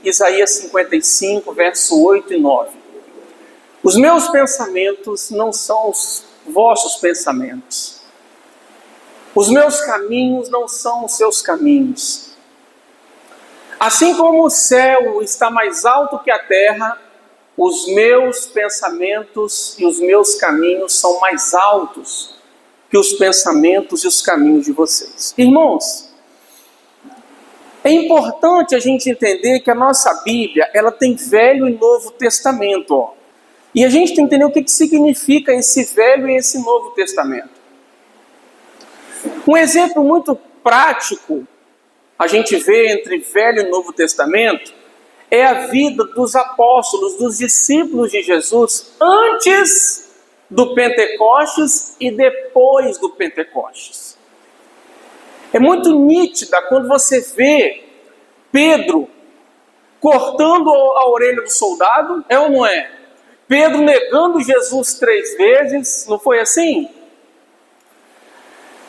Isaías 55, verso 8 e 9. Os meus pensamentos não são os vossos pensamentos. Os meus caminhos não são os seus caminhos. Assim como o céu está mais alto que a terra, os meus pensamentos e os meus caminhos são mais altos que os pensamentos e os caminhos de vocês. Irmãos, é importante a gente entender que a nossa Bíblia, ela tem Velho e Novo Testamento. Ó. E a gente tem que entender o que significa esse Velho e esse Novo Testamento. Um exemplo muito prático, a gente vê entre Velho e Novo Testamento, é a vida dos apóstolos, dos discípulos de Jesus, antes do Pentecostes e depois do Pentecostes. É muito nítida quando você vê Pedro cortando a orelha do soldado, é ou não é? Pedro negando Jesus 3 vezes, não foi assim?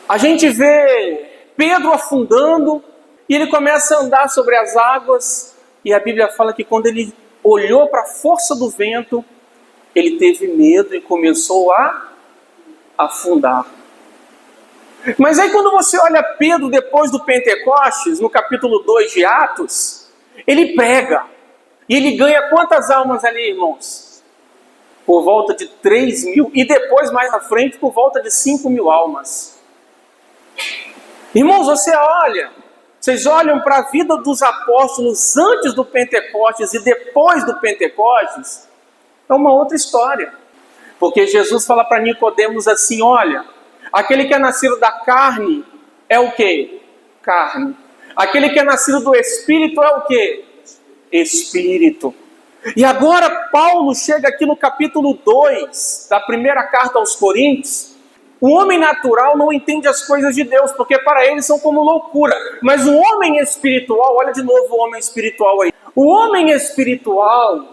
A gente vê Pedro afundando e ele começa a andar sobre as águas e a Bíblia fala que quando ele olhou para a força do vento, ele teve medo e começou a afundar. Mas aí quando você olha Pedro depois do Pentecostes, no capítulo 2 de Atos, ele prega. E ele ganha quantas almas ali, irmãos? Por volta de 3.000. E depois, mais à frente, por volta de 5.000 almas. Irmãos, vocês olham para a vida dos apóstolos antes do Pentecostes e depois do Pentecostes, é uma outra história. Porque Jesus fala para Nicodemos assim, olha, aquele que é nascido da carne é o quê? Carne. Aquele que é nascido do Espírito é o quê? Espírito. E agora Paulo chega aqui no capítulo 2 da primeira carta aos Coríntios. O homem natural não entende as coisas de Deus, porque para eles são como loucura. Mas o homem espiritual, olha de novo o homem espiritual aí. O homem espiritual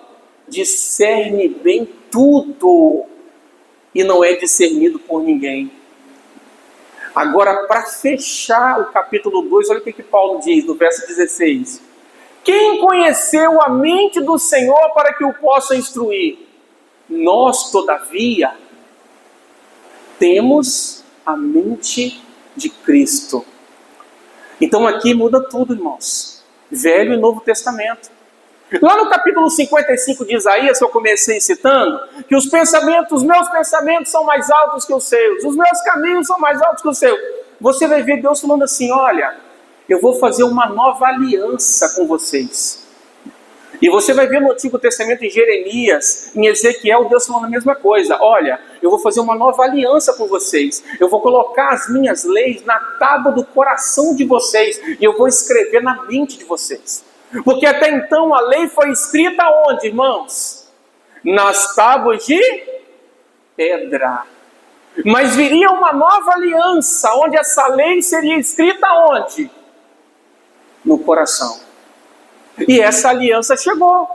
discerne bem tudo e não é discernido por ninguém. Agora, para fechar o capítulo 2, olha o que Paulo diz no verso 16. Quem conheceu a mente do Senhor para que o possa instruir? Nós, todavia, temos a mente de Cristo. Então aqui muda tudo, irmãos. Velho e Novo Testamento. Lá no capítulo 55 de Isaías, que eu comecei citando, que os meus pensamentos são mais altos que os seus, os meus caminhos são mais altos que os seus. Você vai ver Deus falando assim, olha, eu vou fazer uma nova aliança com vocês. E você vai ver no Antigo Testamento, em Jeremias, em Ezequiel, Deus falando a mesma coisa. Olha, eu vou fazer uma nova aliança com vocês. Eu vou colocar as minhas leis na tábua do coração de vocês. E eu vou escrever na mente de vocês. Porque até então a lei foi escrita onde, irmãos? Nas tábuas de pedra. Mas viria uma nova aliança, onde essa lei seria escrita onde? No coração. E essa aliança chegou.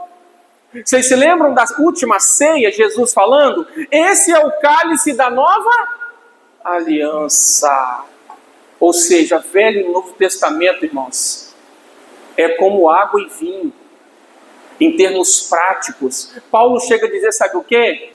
Vocês se lembram da última ceia, Jesus falando? Esse é o cálice da nova aliança. Ou seja, Velho e Novo Testamento, irmãos, é como água e vinho, em termos práticos. Paulo chega a dizer, sabe o quê?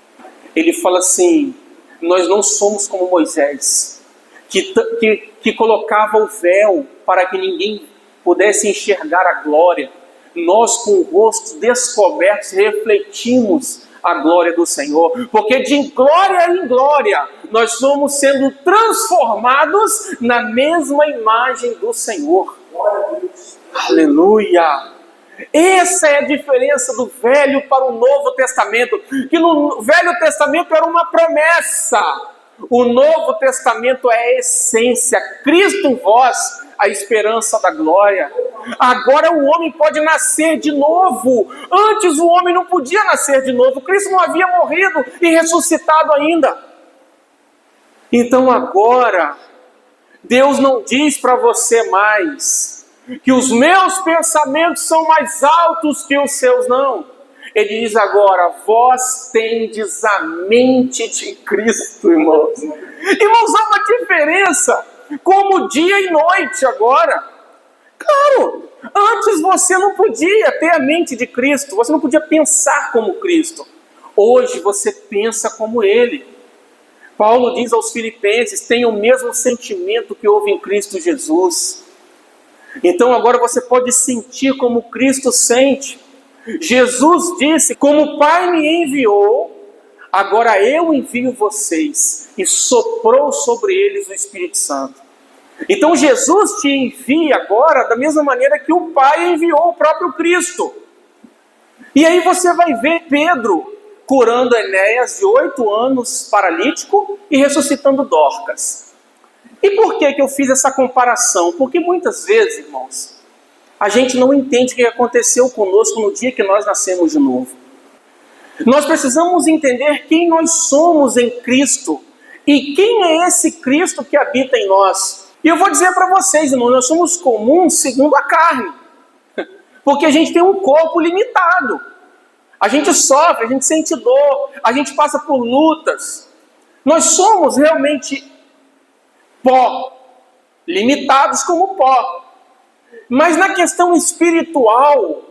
Ele fala assim, nós não somos como Moisés, que colocava o véu para que ninguém pudesse enxergar a glória. Nós com o rosto descoberto refletimos a glória do Senhor, porque de glória em glória nós somos sendo transformados na mesma imagem do Senhor. Aleluia! Essa é a diferença do Velho para o Novo Testamento, que no Velho Testamento era uma promessa, o Novo Testamento é a essência, Cristo em vós, a esperança da glória. Agora o homem pode nascer de novo. Antes o homem não podia nascer de novo. Cristo não havia morrido e ressuscitado ainda. Então agora, Deus não diz para você mais que os meus pensamentos são mais altos que os seus, não. Ele diz agora, vós tendes a mente de Cristo, irmãos. Irmãos, há uma diferença como dia e noite agora. Claro, Antes você não podia ter a mente de Cristo, você não podia pensar como Cristo. Hoje você pensa como Ele. Paulo diz aos Filipenses: tenham o mesmo sentimento que houve em Cristo Jesus. Então agora você pode sentir como Cristo sente. Jesus disse: como o Pai me enviou, agora eu envio vocês. E soprou sobre eles o Espírito Santo. Então Jesus te envia agora da mesma maneira que o Pai enviou o próprio Cristo. E aí você vai ver Pedro curando Enéas de 8 anos paralítico e ressuscitando Dorcas. E por que eu fiz essa comparação? Porque muitas vezes, irmãos, a gente não entende o que aconteceu conosco no dia que nós nascemos de novo. Nós precisamos entender quem nós somos em Cristo e quem é esse Cristo que habita em nós. E eu vou dizer para vocês, irmãos, nós somos comuns segundo a carne. Porque a gente tem um corpo limitado. A gente sofre, a gente sente dor, a gente passa por lutas. Nós somos realmente pó, limitados como pó. Mas na questão espiritual,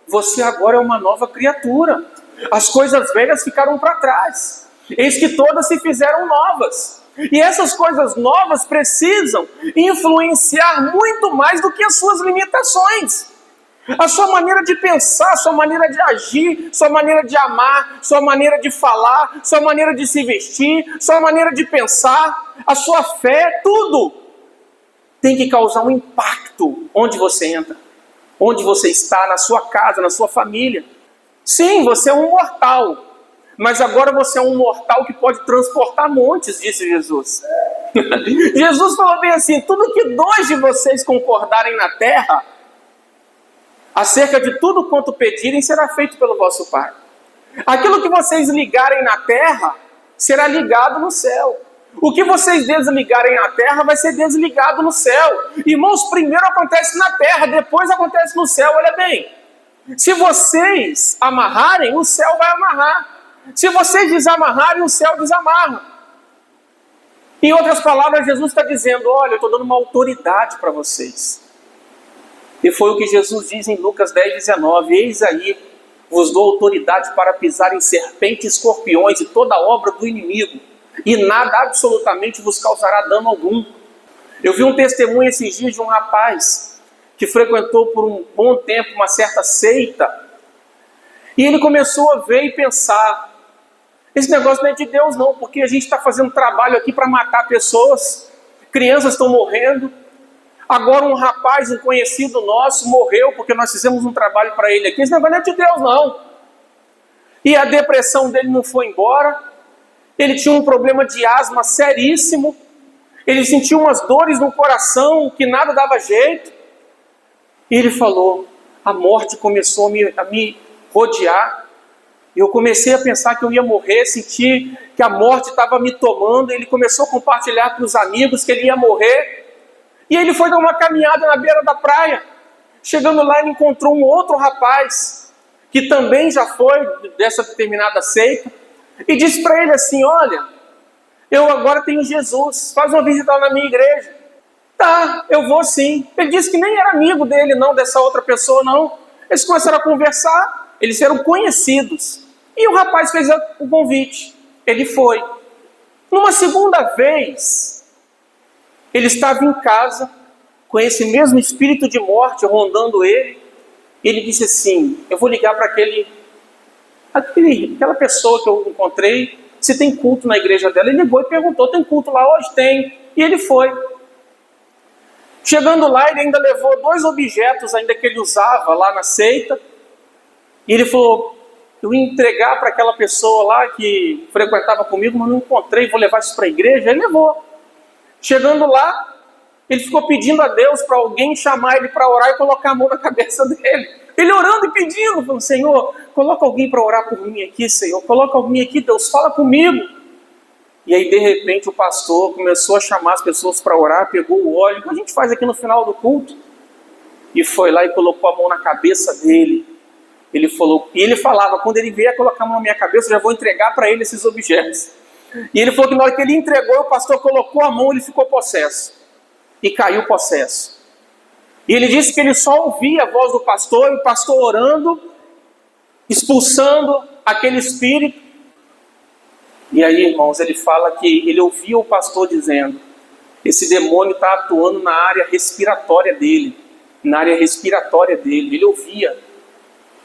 você agora é uma nova criatura. As coisas velhas ficaram para trás. Eis que todas se fizeram novas. E essas coisas novas precisam influenciar muito mais do que as suas limitações. A sua maneira de pensar, sua maneira de agir, sua maneira de amar, sua maneira de falar, sua maneira de se vestir, sua maneira de pensar, a sua fé, tudo tem que causar um impacto onde você entra, onde você está, na sua casa, na sua família. Sim, você é um mortal, mas agora você é um mortal que pode transportar montes, disse Jesus. Jesus falou bem assim: tudo que 2 de vocês concordarem na terra, acerca de tudo quanto pedirem, será feito pelo vosso Pai. Aquilo que vocês ligarem na terra, será ligado no céu. O que vocês desligarem na terra, vai ser desligado no céu. Irmãos, primeiro acontece na terra, depois acontece no céu, olha bem. Se vocês amarrarem, o céu vai amarrar. Se vocês desamarrarem, o céu desamarra. Em outras palavras, Jesus está dizendo: olha, eu estou dando uma autoridade para vocês. E foi o que Jesus diz em Lucas 10:19: eis aí, vos dou autoridade para pisar em serpentes e escorpiões e toda a obra do inimigo, e nada absolutamente vos causará dano algum. Eu vi um testemunho esses dias de um rapaz que frequentou por um bom tempo uma certa seita, e ele começou a ver e pensar: esse negócio não é de Deus não, porque a gente está fazendo trabalho aqui para matar pessoas, crianças estão morrendo. Agora um rapaz, um conhecido nosso, morreu porque nós fizemos um trabalho para ele aqui. Esse negócio não é de Deus não. E a depressão dele não foi embora. Ele tinha um problema de asma seríssimo. Ele sentiu umas dores no coração que nada dava jeito. E ele falou: a morte começou a me rodear. Eu comecei a pensar que eu ia morrer, senti que a morte estava me tomando. Ele começou a compartilhar com os amigos que ele ia morrer. E ele foi dar uma caminhada na beira da praia. Chegando lá, ele encontrou um outro rapaz, que também já foi dessa determinada seita, e disse para ele assim: olha, eu agora tenho Jesus, faz uma visita lá na minha igreja. Tá, eu vou sim. Ele disse que nem era amigo dele não, dessa outra pessoa não. Eles começaram a conversar, eles eram conhecidos. E o rapaz fez o convite, ele foi. Numa segunda vez, ele estava em casa, com esse mesmo espírito de morte rondando ele. Ele disse assim: eu vou ligar para aquela pessoa que eu encontrei, se tem culto na igreja dela. Ele ligou e perguntou: tem culto lá hoje? Tem. E ele foi. Chegando lá, ele ainda levou 2 objetos ainda que ele usava lá na seita. E ele falou: eu ia entregar para aquela pessoa lá que frequentava comigo, mas não encontrei, vou levar isso para a igreja. Ele levou. Chegando lá, ele ficou pedindo a Deus para alguém chamar ele para orar e colocar a mão na cabeça dele. Ele orando e pedindo, falando: Senhor, coloca alguém para orar por mim aqui, Senhor. Coloca alguém aqui, Deus, fala comigo. E aí, de repente, o pastor começou a chamar as pessoas para orar, pegou o óleo, que a gente faz aqui no final do culto, e foi lá e colocou a mão na cabeça dele. Ele falou, e ele falava: quando ele vier colocar a mão na minha cabeça, eu já vou entregar para ele esses objetos. E ele falou que na hora que ele entregou, o pastor colocou a mão, ele ficou possesso. E caiu possesso. E ele disse que ele só ouvia a voz do pastor, e o pastor orando, expulsando aquele espírito. E aí, irmãos, ele fala que ele ouvia o pastor dizendo: esse demônio está atuando na área respiratória dele. Na área respiratória dele. Ele ouvia.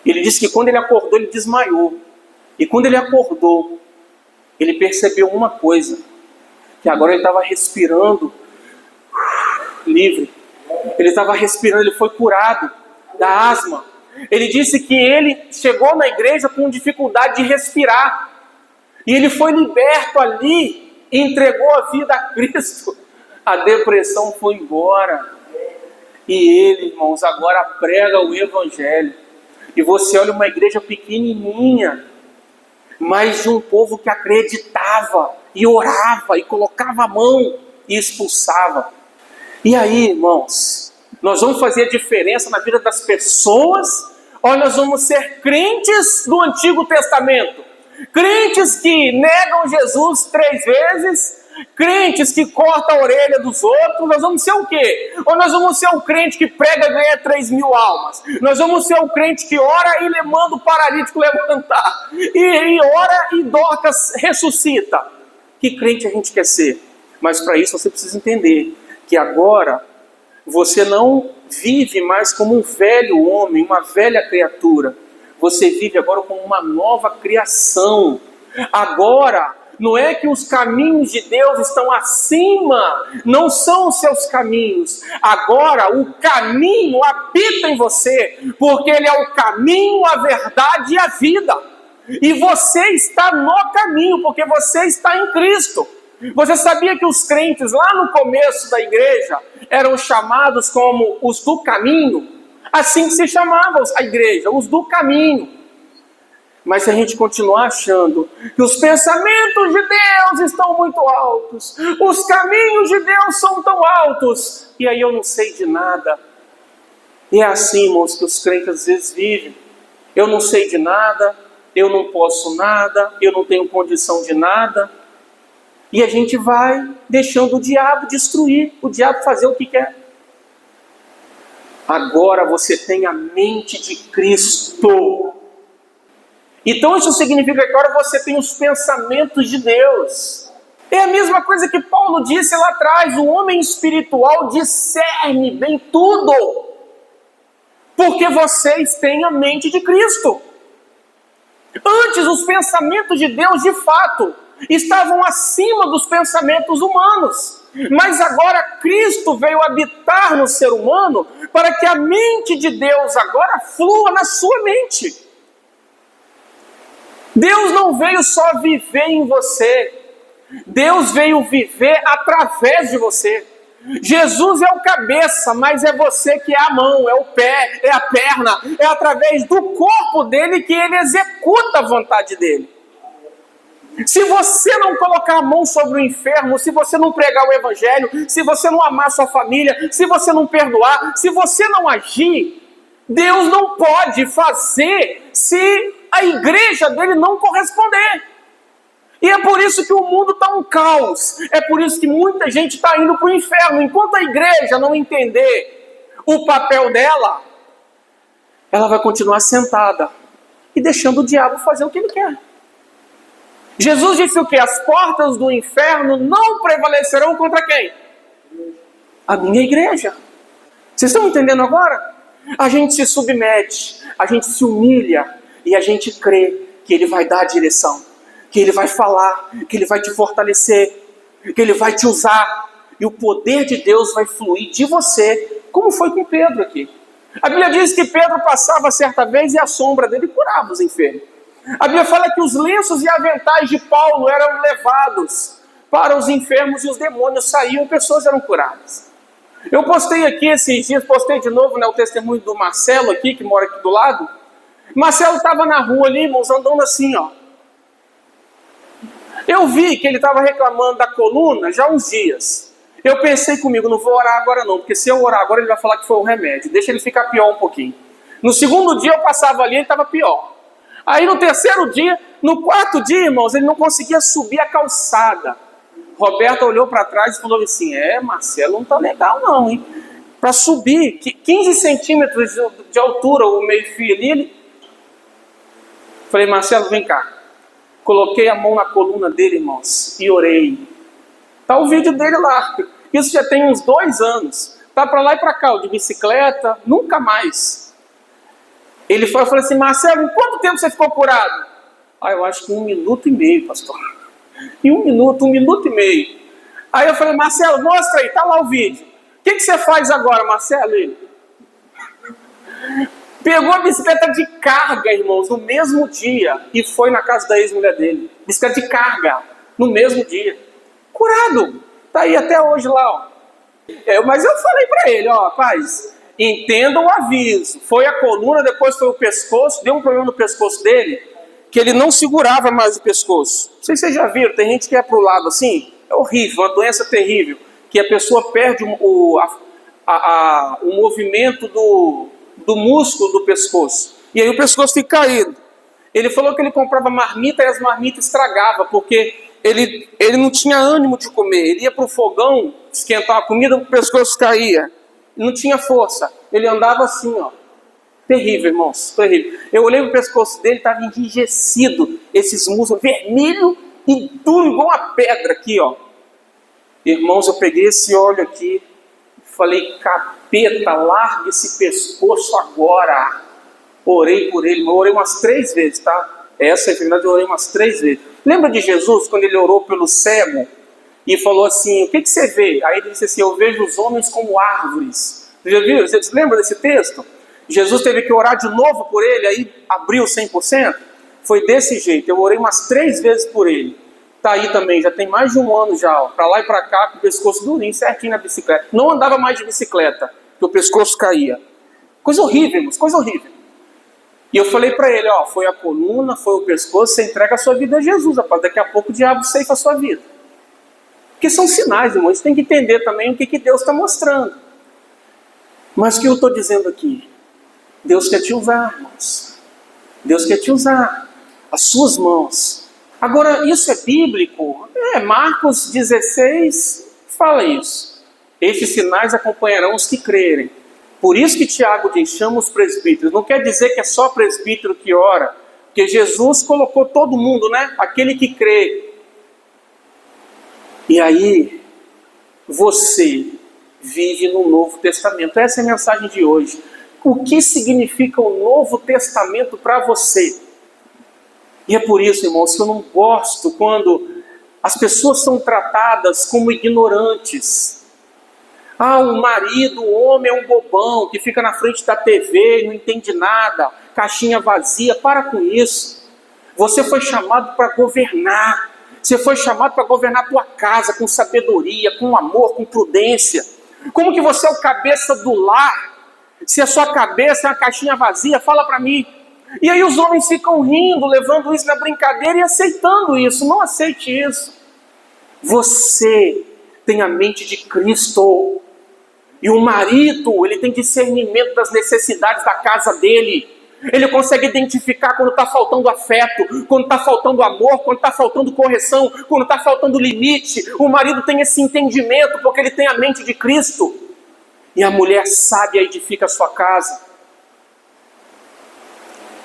Ele disse que quando ele acordou, ele desmaiou. E quando ele acordou, ele percebeu uma coisa: que agora ele estava respirando livre. Ele estava respirando, ele foi curado da asma. Ele disse que ele chegou na igreja com dificuldade de respirar. E ele foi liberto ali e entregou a vida a Cristo. A depressão foi embora. E ele, irmãos, agora prega o Evangelho. E você olha uma igreja pequenininha, mas de um povo que acreditava, e orava, e colocava a mão, e expulsava. E aí, irmãos, nós vamos fazer a diferença na vida das pessoas, ou nós vamos ser crentes do Antigo Testamento? Crentes que negam Jesus 3 vezes, crentes que cortam a orelha dos outros. Nós vamos ser o quê? Ou nós vamos ser o crente que prega e ganha 3.000 almas? Nós vamos ser o crente que ora e manda o paralítico levantar, e ora e Dorcas ressuscita? Que crente a gente quer ser? Mas para isso você precisa entender que agora você não vive mais como um velho homem, uma velha criatura. Você vive agora como uma nova criação. Agora, não é que os caminhos de Deus estão acima, não são os seus caminhos. Agora, o caminho habita em você, porque Ele é o caminho, a verdade e a vida. E você está no caminho, porque você está em Cristo. Você sabia que os crentes lá no começo da igreja eram chamados como os do caminho? Assim que se chamava a igreja, os do caminho. Mas se a gente continuar achando que os pensamentos de Deus estão muito altos, os caminhos de Deus são tão altos, e aí eu não sei de nada. E é assim, irmãos, que os crentes às vezes vivem. Eu não sei de nada, eu não posso nada, eu não tenho condição de nada. E a gente vai deixando o diabo destruir, o diabo fazer o que quer. Agora você tem a mente de Cristo. Então isso significa que agora você tem os pensamentos de Deus. É a mesma coisa que Paulo disse lá atrás: o homem espiritual discerne bem tudo, porque vocês têm a mente de Cristo. Antes, os pensamentos de Deus, de fato, estavam acima dos pensamentos humanos. Mas agora Cristo veio habitar no ser humano para que a mente de Deus agora flua na sua mente. Deus não veio só viver em você. Deus veio viver através de você. Jesus é o cabeça, mas é você que é a mão, é o pé, é a perna. É através do corpo dele que ele executa a vontade dele. Se você não colocar a mão sobre o enfermo, se você não pregar o evangelho, se você não amar sua família, se você não perdoar, se você não agir, Deus não pode fazer se a igreja dele não corresponder. E é por isso que o mundo está um caos. É por isso que muita gente está indo para o inferno. Enquanto a igreja não entender o papel dela, ela vai continuar sentada e deixando o diabo fazer o que ele quer. Jesus disse o quê? As portas do inferno não prevalecerão contra quem? A minha igreja. Vocês estão entendendo agora? A gente se submete, a gente se humilha e a gente crê que Ele vai dar a direção, que Ele vai falar, que Ele vai te fortalecer, que Ele vai te usar. E o poder de Deus vai fluir de você, como foi com Pedro aqui. A Bíblia diz que Pedro passava certa vez e a sombra dele curava os enfermos. A Bíblia fala que os lenços e aventais de Paulo eram levados para os enfermos e os demônios saíam e pessoas eram curadas. Eu postei aqui esses dias, postei de novo, né, o testemunho do Marcelo aqui, que mora aqui do lado. Marcelo estava na rua ali, irmãos, andando assim, ó. Eu vi que ele estava reclamando da coluna já há uns dias. Eu pensei comigo, não vou orar agora não, porque se eu orar agora ele vai falar que foi o remédio. Deixa ele ficar pior um pouquinho. No segundo dia eu passava ali e ele estava pior. Aí no terceiro dia, no quarto dia, irmãos, ele não conseguia subir a calçada. Roberta olhou para trás e falou assim: Marcelo não está legal não, hein? para subir 15 centímetros de altura o meio-fio ali. Falei, Marcelo, vem cá. Coloquei a mão na coluna dele, irmãos, e orei. Está o vídeo dele lá. Isso já tem uns 2 anos. Está para lá e para cá, de bicicleta, nunca mais. Ele foi, eu falei assim, Marcelo, em quanto tempo você ficou curado? Eu acho que 1 minuto e meio, pastor. Em 1 minuto e meio. Aí eu falei, Marcelo, mostra aí, está lá o vídeo. O que você faz agora, Marcelo? Ele pegou a bicicleta de carga, irmãos, no mesmo dia e foi na casa da ex-mulher dele. Bicicleta de carga, no mesmo dia. Curado. Está aí até hoje lá, ó. Mas eu falei para ele, ó, rapaz, entenda o aviso. Foi a coluna, depois foi o pescoço, deu um problema no pescoço dele, que ele não segurava mais o pescoço. Não sei se vocês já viram, tem gente que é pro lado assim, é horrível, uma doença terrível, que a pessoa perde o movimento do músculo do pescoço. E aí o pescoço fica caído. Ele falou que ele comprava marmita e as marmitas estragavam, porque ele não tinha ânimo de comer. Ele ia para o fogão, esquentar a comida, o pescoço caía. Não tinha força. Ele andava assim, ó. Terrível, irmãos, terrível. Eu olhei o pescoço dele, estava enrijecido. Esses músculos vermelho e duro, igual uma pedra aqui, ó. Irmãos, eu peguei esse óleo aqui, falei, capeta, larga esse pescoço agora. Orei por ele, eu orei umas 3 vezes, tá? Essa enfermidade eu orei umas 3 vezes. Lembra de Jesus, quando ele orou pelo cego e falou assim, o que você vê? Aí ele disse assim, eu vejo os homens como árvores. Você já viu? Você lembra desse texto? Jesus teve que orar de novo por ele, aí abriu 100%. Foi desse jeito, eu orei umas 3 vezes por ele. Tá aí também, já tem mais de 1 ano já, ó, pra lá e pra cá, com o pescoço durinho, certinho na bicicleta. Não andava mais de bicicleta, porque o pescoço caía. Coisa horrível, irmãos, coisa horrível. E eu falei para ele, ó, foi a coluna, foi o pescoço, você entrega a sua vida a Jesus, rapaz, daqui a pouco o diabo ceifa a sua vida. Porque são sinais, irmãos, a gente tem que entender também o que Deus está mostrando. Mas o que eu estou dizendo aqui? Deus quer te usar, irmãos. Deus quer te usar. As suas mãos. Agora, isso é bíblico? Marcos 16 fala isso. Estes sinais acompanharão os que crerem. Por isso que Tiago diz, chama os presbíteros. Não quer dizer que é só presbítero que ora. Porque Jesus colocou todo mundo, né? Aquele que crê. E aí, você vive no Novo Testamento. Essa é a mensagem de hoje. O que significa o Novo Testamento para você? E é por isso, irmãos, que eu não gosto quando as pessoas são tratadas como ignorantes. O marido, o homem é um bobão que fica na frente da TV e não entende nada, caixinha vazia. Para com isso. Você foi chamado para governar. Você foi chamado para governar a tua casa com sabedoria, com amor, com prudência. Como que você é o cabeça do lar? Se a sua cabeça é uma caixinha vazia, fala para mim. E aí os homens ficam rindo, levando isso na brincadeira e aceitando isso. Não aceite isso. Você tem a mente de Cristo. E o marido, ele tem discernimento das necessidades da casa dele. Ele consegue identificar quando está faltando afeto, quando está faltando amor, quando está faltando correção, quando está faltando limite. O marido tem esse entendimento porque ele tem a mente de Cristo. E a mulher sábia edifica a sua casa.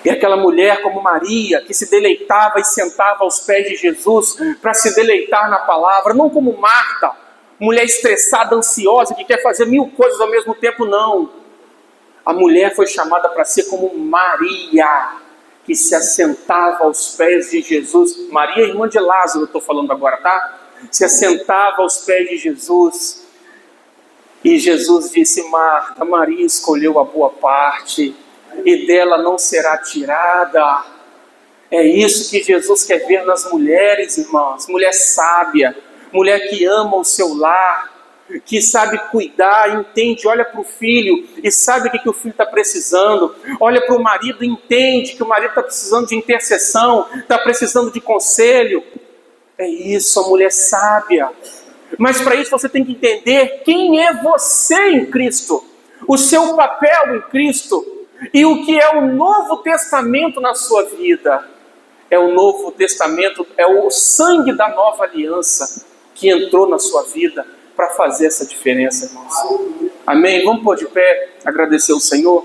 E aquela mulher como Maria, que se deleitava e sentava aos pés de Jesus para se deleitar na palavra, não como Marta, mulher estressada, ansiosa, que quer fazer 1000 coisas ao mesmo tempo, não. A mulher foi chamada para ser como Maria, que se assentava aos pés de Jesus. Maria, irmã de Lázaro, eu estou falando agora, tá? Se assentava aos pés de Jesus. E Jesus disse, Marta, Maria escolheu a boa parte, e dela não será tirada. É isso que Jesus quer ver nas mulheres, irmãos. Mulher sábia, mulher que ama o seu lar, que sabe cuidar, entende, olha para o filho e sabe o que o filho está precisando. Olha para o marido e entende que o marido está precisando de intercessão, está precisando de conselho. É isso, a mulher sábia. Mas para isso você tem que entender quem é você em Cristo, o seu papel em Cristo e o que é o Novo Testamento na sua vida. É o Novo Testamento, é o sangue da nova aliança que entrou na sua vida para fazer essa diferença, irmãos. Amém? Vamos pôr de pé, agradecer o Senhor.